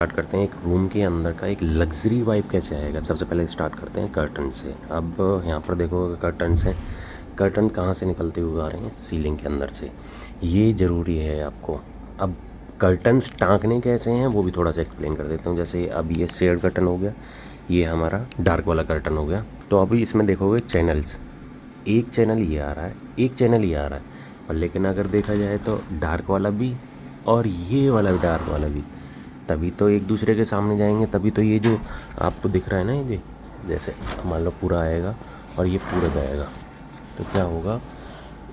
Start करते हैं एक रूम के अंदर का एक लग्जरी वाइब कैसे आएगा। सबसे पहले स्टार्ट करते हैं कर्टन से। अब यहाँ पर देखो कर्टन्स हैं। कर्टन कहाँ से निकलते हुए आ रहे हैं? सीलिंग के अंदर से। ये ज़रूरी है आपको। अब कर्टन्स टाँकने कैसे हैं वो भी थोड़ा सा एक्सप्लेन कर देता हूँ। जैसे अब ये शेड कर्टन हो गया, ये हमारा डार्क वाला कर्टन हो गया। तो अभी इसमें देखोगे चैनल्स, एक चैनल ये आ रहा है, एक चैनल ये आ रहा है। और लेकिन अगर देखा जाए तो डार्क वाला भी और ये वाला भी, डार्क वाला भी, तभी तो एक दूसरे के सामने जाएंगे। तभी तो ये जो आपको दिख रहा है ना, ये जैसे मान लो पूरा आएगा और ये पूरा जाएगा, तो क्या होगा,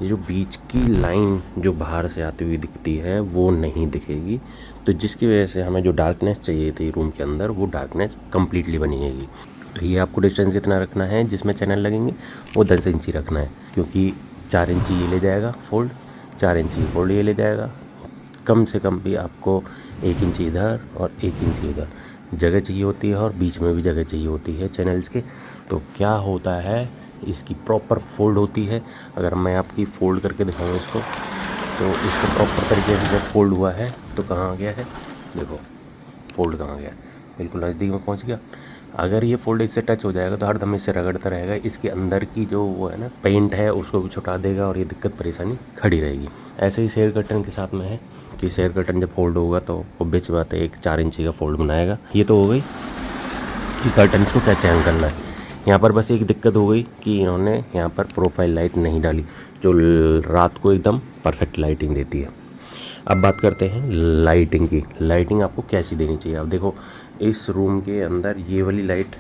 ये जो बीच की लाइन जो बाहर से आती हुई दिखती है वो नहीं दिखेगी। तो जिसकी वजह से हमें जो डार्कनेस चाहिए थी रूम के अंदर, वो डार्कनेस कम्प्लीटली बनेगी। तो ये आपको डिस्टेंस कितना रखना है, जिसमें चैनल लगेंगे वो 10 इंची रखना है, क्योंकि 4 इंची ये ले जाएगा फोल्ड, 4 इंची फोल्ड ये ले जाएगा। कम से कम भी आपको 1 इंची इधर और 1 इंची उधर जगह चाहिए होती है, और बीच में भी जगह चाहिए होती है चैनल्स के। तो क्या होता है, इसकी प्रॉपर फोल्ड होती है। अगर मैं आपकी फोल्ड करके दिखाऊँ इसको, तो इसको प्रॉपर तरीके से जब फोल्ड हुआ है तो कहाँ आ गया है, देखो फोल्ड कहाँ गया, बिल्कुल नज़दीक में पहुँच गया। अगर ये फोल्ड इससे टच हो जाएगा तो हरदम इससे रगड़ता रहेगा, इसके अंदर की जो वो है ना पेंट है उसको भी छुटा देगा, और ये दिक्कत परेशानी खड़ी रहेगी। ऐसे ही शेयर कर्टन के साथ में है कि शेयर कर्टन जब फोल्ड होगा तो ऑब्वियस बात है एक 4 इंची का फोल्ड बनाएगा। ये तो हो गई कि कर्टन्स को कैसे हैंग करना है। यहाँ पर बस एक दिक्कत हो गई कि इन्होंने यहाँ पर प्रोफाइल लाइट नहीं डाली, जो रात को एकदम परफेक्ट लाइटिंग देती है। अब बात करते हैं लाइटिंग की। लाइटिंग आपको कैसी देनी चाहिए। अब देखो इस रूम के अंदर ये वाली लाइट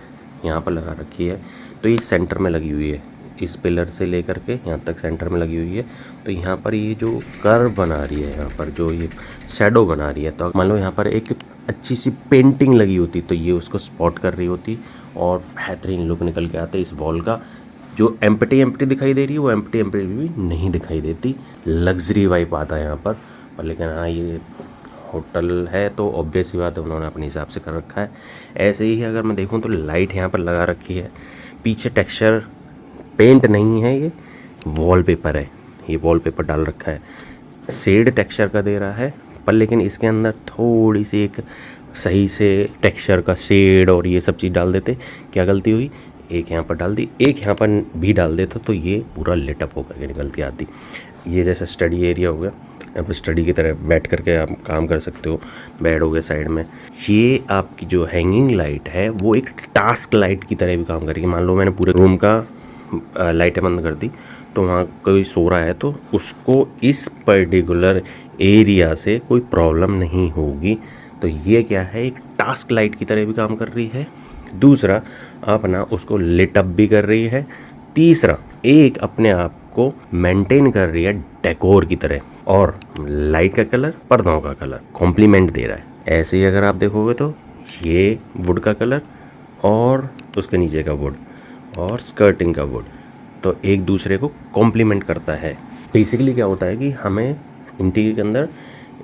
यहाँ पर लगा रखी है, तो ये सेंटर में लगी हुई है, इस पिलर से लेकर के यहाँ तक सेंटर में लगी हुई है। तो यहाँ पर ये जो कर्व बना रही है, यहाँ पर जो ये शैडो बना रही है, तो मान लो यहाँ पर एक अच्छी सी पेंटिंग लगी होती तो ये उसको स्पॉट कर रही होती और बेहतरीन लुक निकल के आता है इस वॉल का। जो एम्प्टी दिखाई दे रही है वो एम्प्टी भी नहीं दिखाई देती, लग्जरी वाइब आता है यहाँ पर। लेकिन हाँ, ये होटल है तो ऑब्वियस सी बात है उन्होंने अपने हिसाब से कर रखा है। ऐसे ही अगर मैं देखूँ तो लाइट यहाँ पर लगा रखी है, पीछे टेक्सचर पेंट नहीं है, ये वॉलपेपर है, ये वॉलपेपर डाल रखा है। शेड टेक्सचर का दे रहा है, पर लेकिन इसके अंदर थोड़ी सी एक सही से टेक्सचर का शेड और ये सब चीज़ डाल देते। क्या गलती हुई, एक यहाँ पर डाल दी, एक यहाँ पर भी डाल देता तो ये पूरा लिटअप होकर के निकलती आती। ये जैसा स्टडी एरिया हो गया, अब स्टडी की तरह बैठ करके आप काम कर सकते हो। बेड हो गया साइड में। ये आपकी जो हैंगिंग लाइट है वो एक टास्क लाइट की तरह भी काम करेगी। मान लो मैंने पूरे रूम का लाइटें बंद कर दी, तो वहाँ कोई सो रहा है तो उसको इस पर्टिकुलर एरिया से कोई प्रॉब्लम नहीं होगी। तो ये क्या है, एक टास्क लाइट की तरह भी काम कर रही है। दूसरा, अपना उसको लिट अप भी कर रही है। तीसरा, एक अपने आप को मेंटेन कर रही है डेकोर की तरह, और लाइट का कलर पर्दों का कलर कॉम्प्लीमेंट दे रहा है। ऐसे ही अगर आप देखोगे तो ये वुड का कलर और उसके नीचे का वुड और स्कर्टिंग का वुड, तो एक दूसरे को कॉम्प्लीमेंट करता है। बेसिकली क्या होता है कि हमें इंटीरियर के अंदर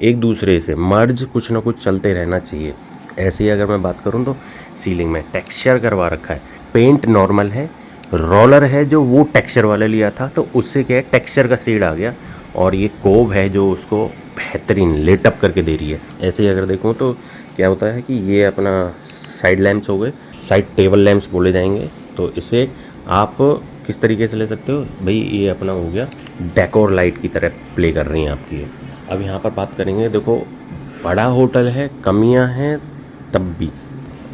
एक दूसरे से मर्ज कुछ ना कुछ चलते रहना चाहिए। ऐसे ही अगर मैं बात करूं तो सीलिंग में टेक्सचर करवा रखा है, पेंट नॉर्मल है, रोलर है जो वो टेक्सचर वाला लिया था तो उससे क्या है टेक्सचर का शेड आ गया, और ये कोब है जो उसको बेहतरीन लेटअप करके दे रही है। ऐसे ही अगर देखूँ तो क्या होता है कि ये अपना साइड लैंप्स हो गए, साइड टेबल लैंप्स बोले जाएंगे। तो इसे आप किस तरीके से ले सकते हो भाई, ये अपना हो गया डेकोर लाइट की तरह प्ले कर रही हैं आपकी। अब यहाँ पर बात करेंगे, देखो बड़ा होटल है, कमियाँ हैं तब भी।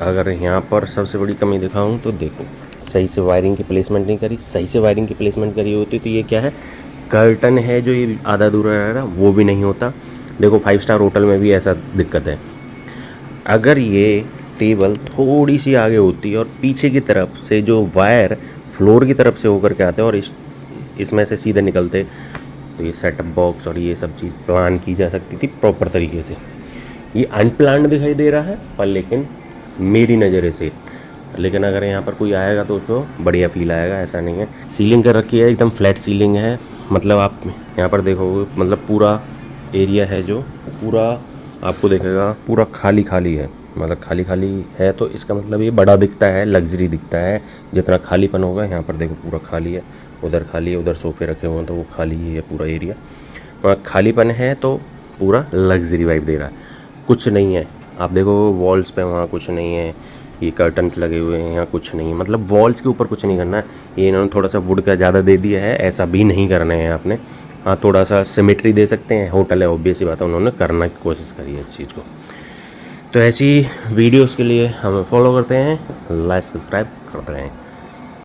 अगर यहाँ पर सबसे बड़ी कमी दिखाऊँ तो देखो सही से वायरिंग की प्लेसमेंट नहीं करी। सही से वायरिंग की प्लेसमेंट करी होती तो ये क्या है, कर्टन है जो ये आधा अधूरा रह रहा वो भी नहीं होता। देखो 5 स्टार होटल में भी ऐसा दिक्कत है। अगर ये टेबल थोड़ी सी आगे होती और पीछे की तरफ से जो वायर फ्लोर की तरफ से होकर के आते और इसमें से सीधे निकलते, तो ये सेटअप बॉक्स और ये सब चीज़ प्लान की जा सकती थी प्रॉपर तरीके से। ये अनप्लान्ड दिखाई दे रहा है पर लेकिन मेरी नज़र से, लेकिन अगर यहाँ पर कोई आएगा तो उसको बढ़िया फील आएगा, ऐसा नहीं है। सीलिंग कर रखी है, एकदम फ्लैट सीलिंग है, मतलब आप यहाँ पर देखोगे मतलब पूरा एरिया है जो पूरा आपको देखेगा पूरा खाली खाली है, मतलब खाली खाली है। तो इसका मतलब ये बड़ा दिखता है, लग्जरी दिखता है। जितना खालीपन होगा यहाँ पर देखो पूरा खाली है, उधर खाली है, उधर सोफे रखे हुए हैं तो वो खाली ही है पूरा एरिया। खालीपन है तो पूरा लग्जरी वाइब दे रहा है, कुछ नहीं है। आप देखो वॉल्स पे वहाँ कुछ नहीं है, ये कर्टन्स लगे हुए हैं, यहाँ कुछ नहीं है, मतलब वॉल्स के ऊपर कुछ नहीं करना है। ये इन्होंने थोड़ा सा वुड का ज़्यादा दे दिया है, ऐसा भी नहीं करना है आपने। हाँ, थोड़ा सा सिमेट्री दे सकते हैं, होटल है ऑब्वियस ही बात है, उन्होंने करने की कोशिश करी है इस चीज़ को। तो ऐसी वीडियोस के लिए हमें फॉलो करते हैं, लाइक सब्सक्राइब करते रहें।